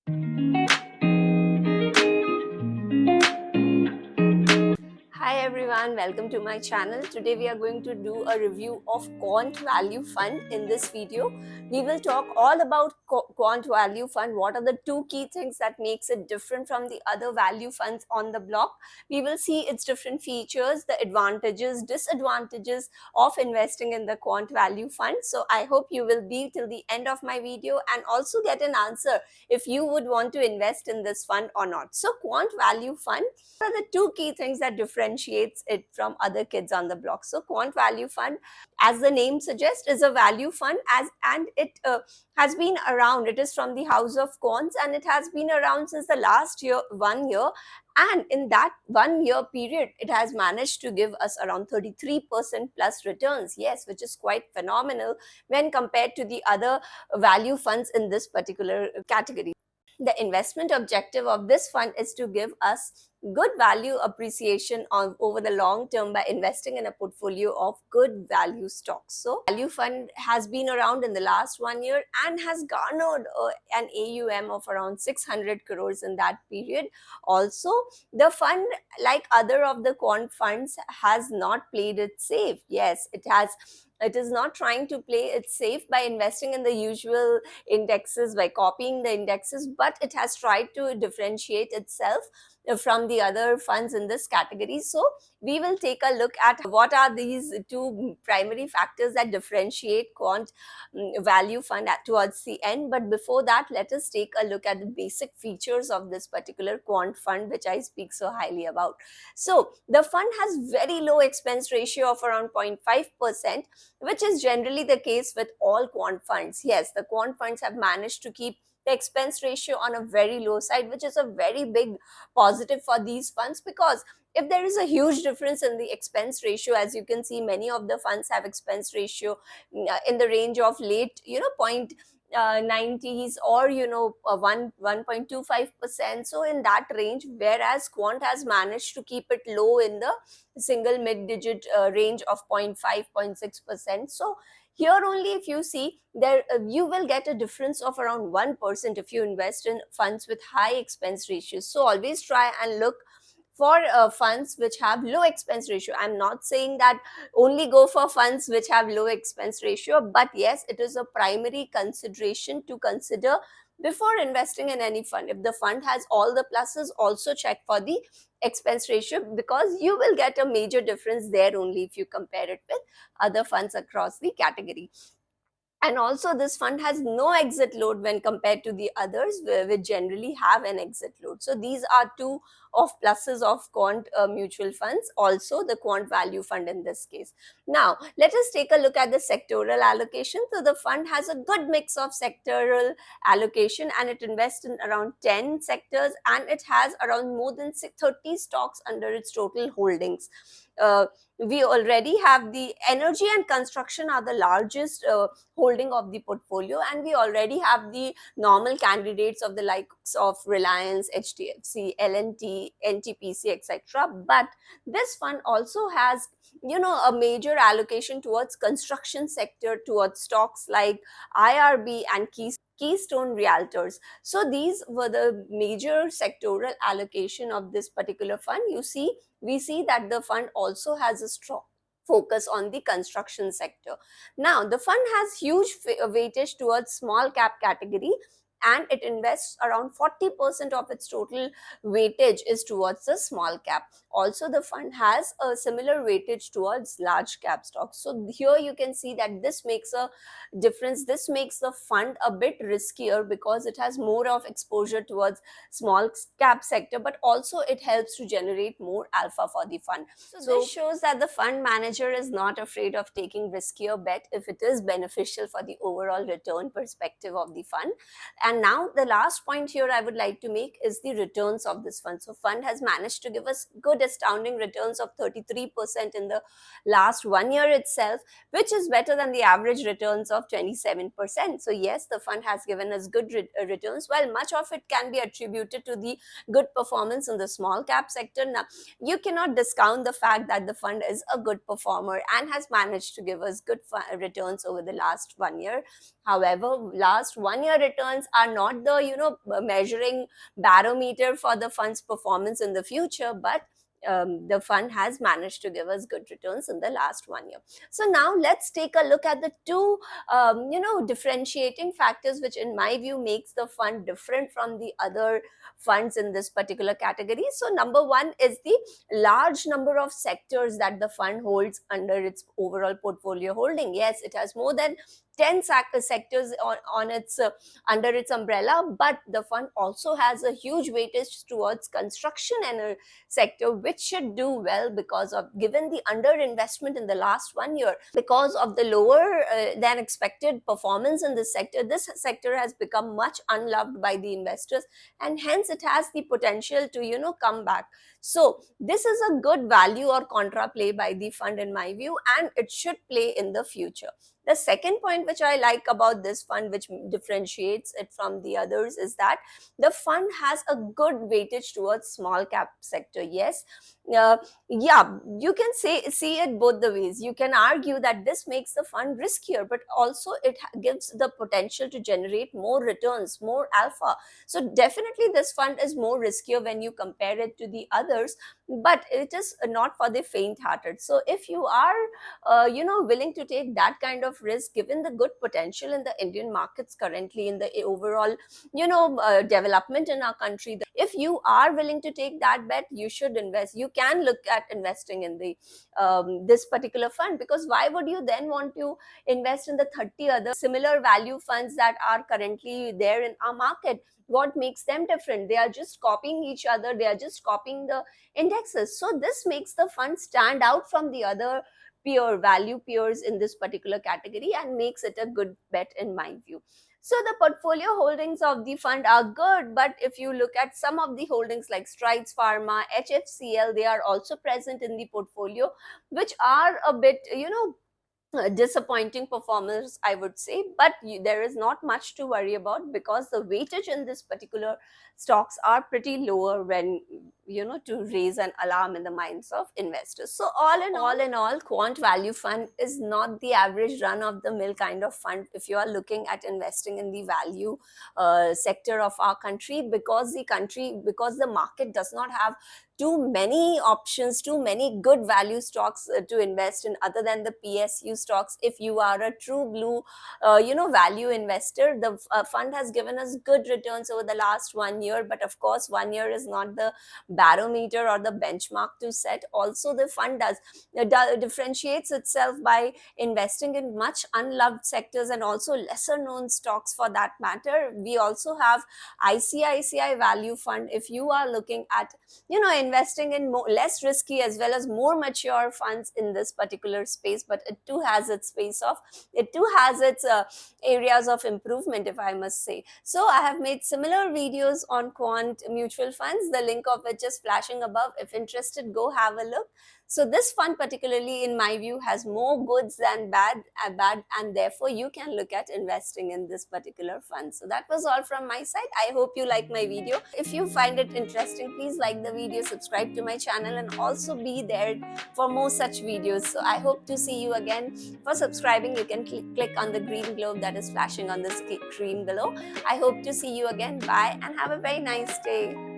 Hi everyone, welcome to my channel. Today we are going to do a review of Quant Value Fund. In this video, we will talk all about Quant Value Fund. What are the two key things that makes it different from the other value funds on the block? We will see its different features, the advantages, disadvantages of investing in the Quant Value Fund. So I hope you will be till the end of my video and also get an answer if you would want to invest in this fund or not. So Quant Value Fund, are the two key things that differentiates it from other kids on the block. So Quant Value Fund, as the name suggests, is a value fund and it has been around. It is from the house of Quants and it has been around since the last 1 year, and in that 1 year period it has managed to give us around 33% plus returns. Yes, which is quite phenomenal when compared to the other value funds in this particular category. The investment objective of this fund is to give us good value appreciation over the long term by investing in a portfolio of good value stocks. So value fund has been around in the last 1 year and has garnered an AUM of around 600 crores in that period. Also, the fund, like other of the quant funds, has not played it safe. Yes, it is not trying to play it safe by investing in the usual indexes, by copying the indexes, but it has tried to differentiate itself from the other funds in this category. So we will take a look at what are these two primary factors that differentiate Quant Value Fund towards the end. But before that, let us take a look at the basic features of this particular Quant Fund, which I speak so highly about. So the fund has very low expense ratio of around 0.5%, which is generally the case with all quant funds. Yes, the quant funds have managed to keep the expense ratio on a very low side, which is a very big positive for these funds, because if there is a huge difference in the expense ratio, as you can see, many of the funds have expense ratio in the range of late, point 90s or 1.25%. So in that range, whereas Quant has managed to keep it low in the single mid digit range of 0.5 0.6%. So here only, if you see there, you will get a difference of around 1% if you invest in funds with high expense ratios. So always try and look for funds which have low expense ratio. I'm not saying that only go for funds which have low expense ratio, but yes, it is a primary consideration to consider before investing in any fund. If the fund has all the pluses, also check for the expense ratio, because you will get a major difference there only if you compare it with other funds across the category. And also, this fund has no exit load when compared to the others, which generally have an exit load. So these are two of pluses of quant mutual funds, also the Quant Value Fund in this case. Now let us take a look at the sectoral allocation. So the fund has a good mix of sectoral allocation and it invests in around 10 sectors, and it has around more than 30 stocks under its total holdings. We already have the energy and construction are the largest holding of the portfolio, and we already have the normal candidates of the likes of Reliance, HDFC, L&T, NTPC, etc. But this fund also has a major allocation towards construction sector, towards stocks like IRB and Keystone Realtors. So these were the major sectoral allocation of this particular fund. We see that the fund also has a strong focus on the construction sector. Now, the fund has huge weightage towards small cap category, and it invests around 40% of its total weightage is towards the small cap. Also, the fund has a similar weightage towards large cap stocks. So here you can see that this makes a difference. This makes the fund a bit riskier because it has more of exposure towards small cap sector, but also it helps to generate more alpha for the fund. So this shows that the fund manager is not afraid of taking riskier bet if it is beneficial for the overall return perspective of the fund. And now the last point here I would like to make is the returns of this fund. So fund has managed to give us good astounding returns of 33% in the last 1 year itself, which is better than the average returns of 27%. So yes, the fund has given us good returns, while much of it can be attributed to the good performance in the small cap sector. Now, you cannot discount the fact that the fund is a good performer and has managed to give us good returns over the last 1 year. However, last 1 year returns are not the, measuring barometer for the fund's performance in the future, but the fund has managed to give us good returns in the last 1 year. So now let's take a look at the two, differentiating factors, which in my view makes the fund different from the other funds in this particular category. So number one is the large number of sectors that the fund holds under its overall portfolio holding. Yes, it has more than 10 sectors on its under its umbrella, but the fund also has a huge weightage towards construction and sector, which should do well because of, given the underinvestment in the last 1 year, because of the lower than expected performance in this sector. This sector has become much unloved by the investors, and hence it has the potential to, come back. So this is a good value or contra play by the fund in my view, and it should play in the future. The second point which I like about this fund, which differentiates it from the others, is that the fund has a good weightage towards small cap sector. Yes, uh, yeah, you can see it both the ways. You can argue that this makes the fund riskier, but also it gives the potential to generate more returns, more alpha. So definitely this fund is more riskier when you compare it to the others, but it is not for the faint hearted. So if you are willing to take that kind of risk, given the good potential in the Indian markets currently, in the overall development in our country, if you are willing to take that bet, you should invest. You can look at investing in the this particular fund, because why would you then want to invest in the 30 other similar value funds that are currently there in our market? What makes them different? They are just copying each other, they are just copying the indexes. So this makes the fund stand out from the other value peers in this particular category, and makes it a good bet in my view. So the portfolio holdings of the fund are good, but if you look at some of the holdings like Strides Pharma, HFCL, they are also present in the portfolio, which are a bit, disappointing performers, I would say. But there is not much to worry about, because the weightage in this particular stocks are pretty lower when, to raise an alarm in the minds of investors. So all in all, Quant Value Fund is not the average run of the mill kind of fund if you are looking at investing in the value sector of our country, because the market does not have too many options, too many good value stocks to invest in other than the PSU stocks. If you are a true blue, value investor, the fund has given us good returns over the last 1 year. But of course, 1 year is not the barometer or the benchmark to set. Also, the fund differentiates itself by investing in much unloved sectors and also lesser known stocks for that matter. We also have ICICI Value Fund. If you are looking at, investing in less risky as well as more mature funds in this particular space, but it too has its areas of improvement, if I must say. So I have made similar videos on quant mutual funds, the link of which is flashing above. If interested, go have a look. So this fund particularly, in my view, has more goods than bad, and therefore you can look at investing in this particular fund. So that was all from my side. I hope you like my video. If you find it interesting, please like the video, subscribe to my channel, and also be there for more such videos. So I hope to see you again. For subscribing, you can click on the green globe that is flashing on the screen below. I hope to see you again. Bye, and have a very nice day.